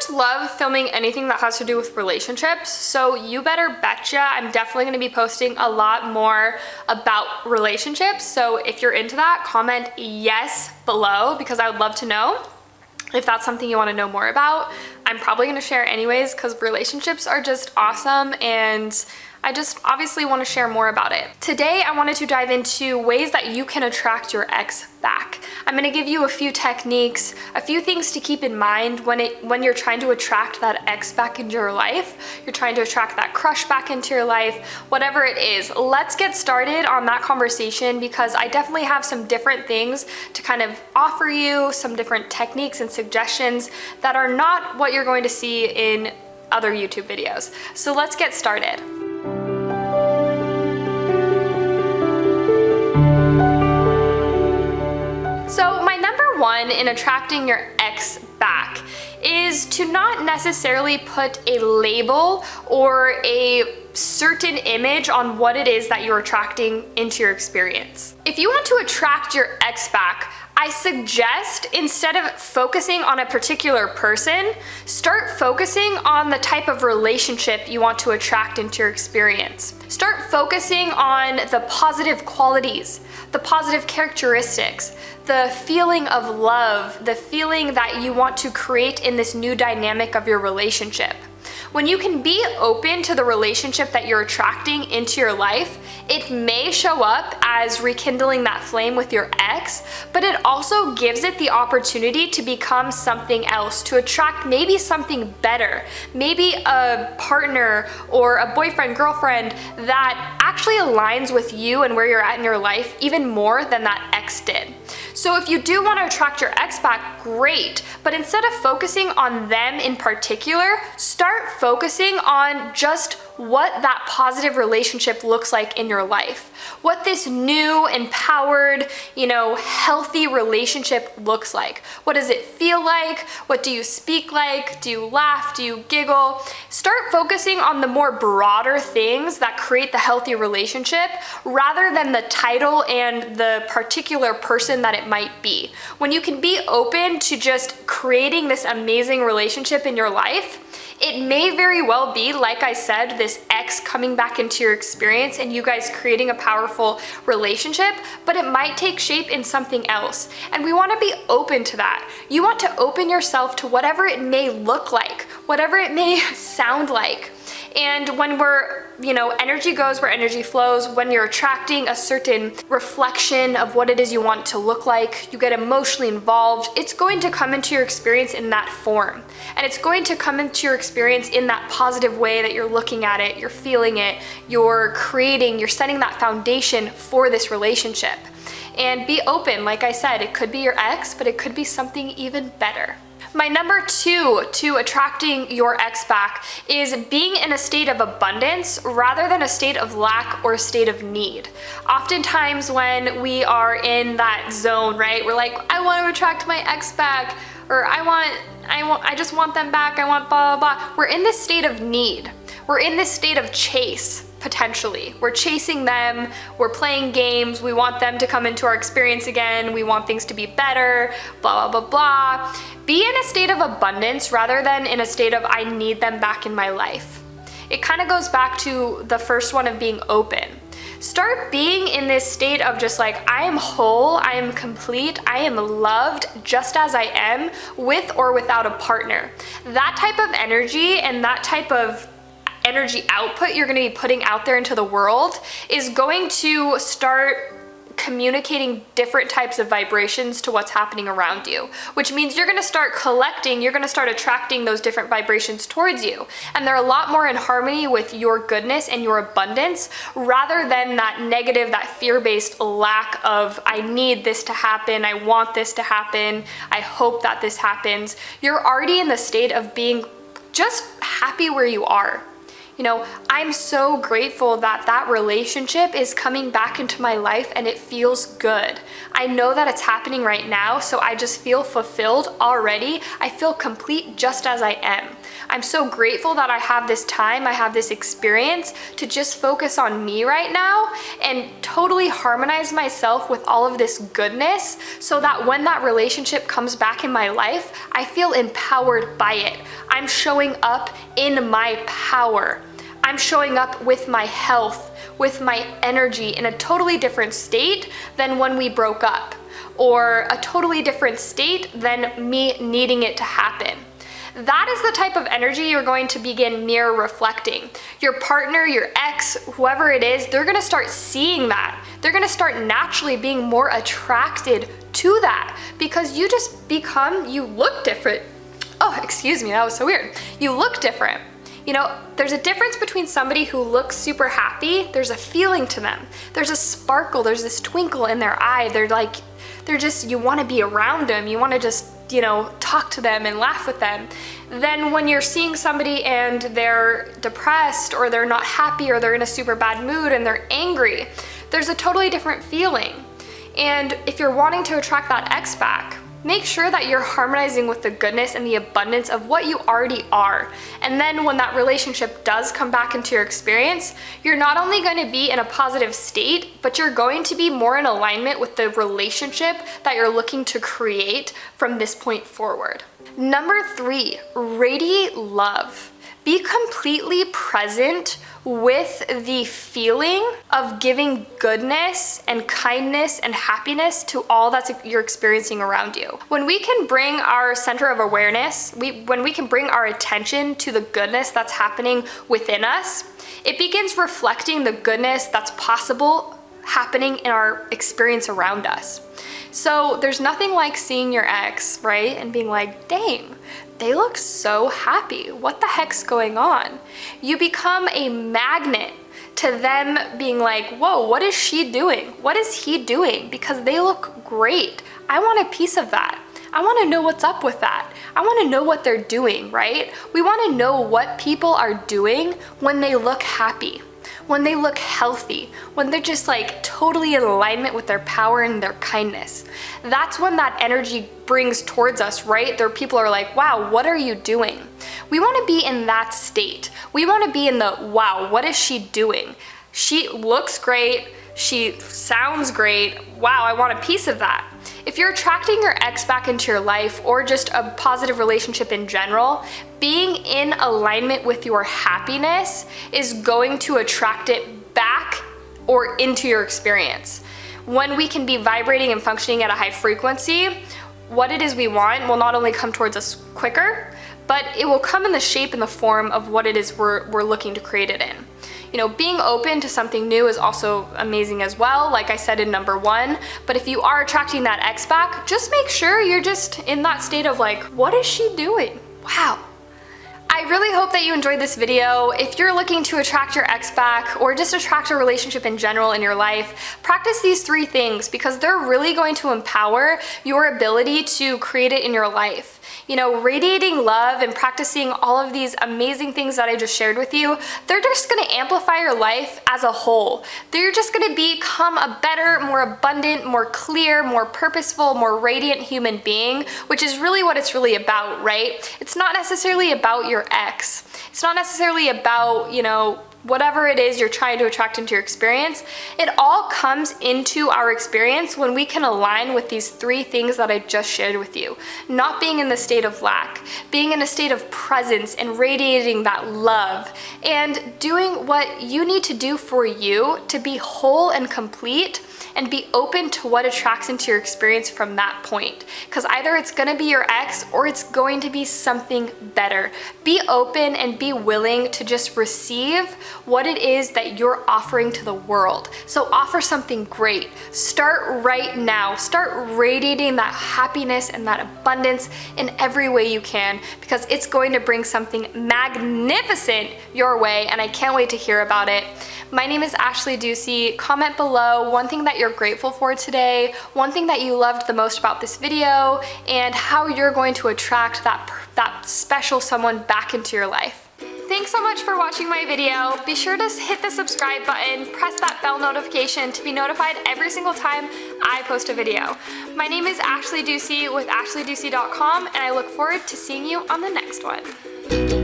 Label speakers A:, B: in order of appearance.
A: just love filming anything that has to do with relationships, so you better betcha I'm definitely going to be posting a lot more about relationships. So if you're into that, comment yes below because I would love to know if that's something you want to know more about. I'm probably going to share anyways because relationships are just awesome and I just obviously want to share more about it. Today, I wanted to dive into ways that you can attract your ex back. I'm going to give you a few techniques, a few things to keep in mind when you're trying to attract that ex back into your life. You're trying to attract that crush back into your life, whatever it is. Let's get started on that conversation because I definitely have some different things to kind of offer you, some different techniques and suggestions that are not what you're going to see in other YouTube videos. So let's get started. So my number one in attracting your ex back is to not necessarily put a label or a certain image on what it is that you're attracting into your experience. If you want to attract your ex back, I suggest instead of focusing on a particular person, start focusing on the type of relationship you want to attract into your experience. Start focusing on the positive qualities, the positive characteristics, the feeling of love, the feeling that you want to create in this new dynamic of your relationship. When you can be open to the relationship that you're attracting into your life, it may show up as rekindling that flame with your ex, but it also gives it the opportunity to become something else, to attract maybe something better, maybe a partner or a boyfriend, girlfriend that actually aligns with you and where you're at in your life even more than that ex did. So if you do want to attract your ex back, great, but instead of focusing on them in particular, start focusing on just what that positive relationship looks like in your life. What this new, empowered, healthy relationship looks like. What does it feel like? What do you speak like? Do you laugh? Do you giggle? Start focusing on the more broader things that create the healthy relationship rather than the title and the particular person that it might be. When you can be open to just creating this amazing relationship in your life, it may very well be, like I said, this ex coming back into your experience and you guys creating a powerful relationship, but it might take shape in something else. And we want to be open to that. You want to open yourself to whatever it may look like, whatever it may sound like. And when energy goes where energy flows, when you're attracting a certain reflection of what it is you want to look like, you get emotionally involved, it's going to come into your experience in that form. And it's going to come into your experience in that positive way that you're looking at it, you're feeling it, you're creating, you're setting that foundation for this relationship. And be open, like I said, it could be your ex, but it could be something even better. My number two to attracting your ex back is being in a state of abundance rather than a state of lack or a state of need. Oftentimes when we are in that zone, right, we're like, I want to attract my ex back, or I just want them back, I want blah, blah, blah. We're in this state of need. We're in this state of chase. Potentially. We're chasing them, we're playing games, we want them to come into our experience again, we want things to be better, blah, blah, blah, blah. Be in a state of abundance rather than in a state of I need them back in my life. It kind of goes back to the first one of being open. Start being in this state of just like, I am whole, I am complete, I am loved just as I am, with or without a partner. That type of energy and that type of energy output you're going to be putting out there into the world is going to start communicating different types of vibrations to what's happening around you, which means you're going to start collecting, you're going to start attracting those different vibrations towards you. And they're a lot more in harmony with your goodness and your abundance rather than that negative, that fear-based lack of, I need this to happen, I want this to happen, I hope that this happens. You're already in the state of being just happy where you are. You know, I'm so grateful that that relationship is coming back into my life and it feels good. I know that it's happening right now, so I just feel fulfilled already. I feel complete just as I am. I'm so grateful that I have this time, I have this experience to just focus on me right now and totally harmonize myself with all of this goodness so that when that relationship comes back in my life, I feel empowered by it. I'm showing up in my power. I'm showing up with my health, with my energy in a totally different state than when we broke up, or a totally different state than me needing it to happen. That is the type of energy you're going to begin mirror reflecting. Your partner, your ex, whoever it is, they're gonna start seeing that. They're gonna start naturally being more attracted to that because you just become, you look different. Oh, excuse me, that was so weird. You look different. You know, there's a difference between somebody who looks super happy, there's a feeling to them. There's a sparkle, there's this twinkle in their eye. They're just, you wanna be around them. You wanna just, you know, talk to them and laugh with them. Then when you're seeing somebody and they're depressed or they're not happy or they're in a super bad mood and they're angry, there's a totally different feeling. And if you're wanting to attract that ex back, make sure that you're harmonizing with the goodness and the abundance of what you already are. And then when that relationship does come back into your experience, you're not only going to be in a positive state, but you're going to be more in alignment with the relationship that you're looking to create from this point forward. Number 3, radiate love. Be completely present with the feeling of giving goodness and kindness and happiness to all that you're experiencing around you. When we can bring our center of awareness, when we can bring our attention to the goodness that's happening within us, it begins reflecting the goodness that's possible happening in our experience around us. So there's nothing like seeing your ex, right? And being like, dang, they look so happy. What the heck's going on? You become a magnet to them being like, whoa, what is she doing? What is he doing? Because they look great. I want a piece of that. I want to know what's up with that. I want to know what they're doing, right? We want to know what people are doing when they look happy, when they look healthy, when they're just like totally in alignment with their power and their kindness. That's when that energy brings towards us, right? There people are like, wow, what are you doing? We want to be in that state. We want to be in the, wow, what is she doing? She looks great. She sounds great. Wow, I want a piece of that. If you're attracting your ex back into your life or just a positive relationship in general, being in alignment with your happiness is going to attract it back or into your experience. When we can be vibrating and functioning at a high frequency, what it is we want will not only come towards us quicker, but it will come in the shape and the form of what it is we're looking to create it in. You know, being open to something new is also amazing as well, like I said in number 1. But if you are attracting that ex back, just make sure you're just in that state of like, what is she doing? Wow. I really hope that you enjoyed this video. If you're looking to attract your ex back or just attract a relationship in general in your life, practice these 3 things because they're really going to empower your ability to create it in your life. You know, radiating love and practicing all of these amazing things that I just shared with you, they're just gonna amplify your life as a whole. They're just gonna become a better, more abundant, more clear, more purposeful, more radiant human being, which is really what it's really about, right? It's not necessarily about your ex. It's not necessarily about, you know, whatever it is you're trying to attract into your experience. It all comes into our experience when we can align with these 3 things that I just shared with you. Not being in the state of lack, being in a state of presence and radiating that love, and doing what you need to do for you to be whole and complete and be open to what attracts into your experience from that point. Because either it's gonna be your ex or it's going to be something better. Be open and be willing to just receive what it is that you're offering to the world. So offer something great. Start right now. Start radiating that happiness and that abundance in every way you can, because it's going to bring something magnificent your way, and I can't wait to hear about it. My name is Ashley Ducey. Comment below one thing that you're grateful for today, one thing that you loved the most about this video, and how you're going to attract that special someone back into your life. Thank thanks so much for watching my video. Be sure to hit the subscribe button, press that bell notification to be notified every single time I post a video. My name is Ashley Ducey with ashleyducey.com, and I look forward to seeing you on the next one.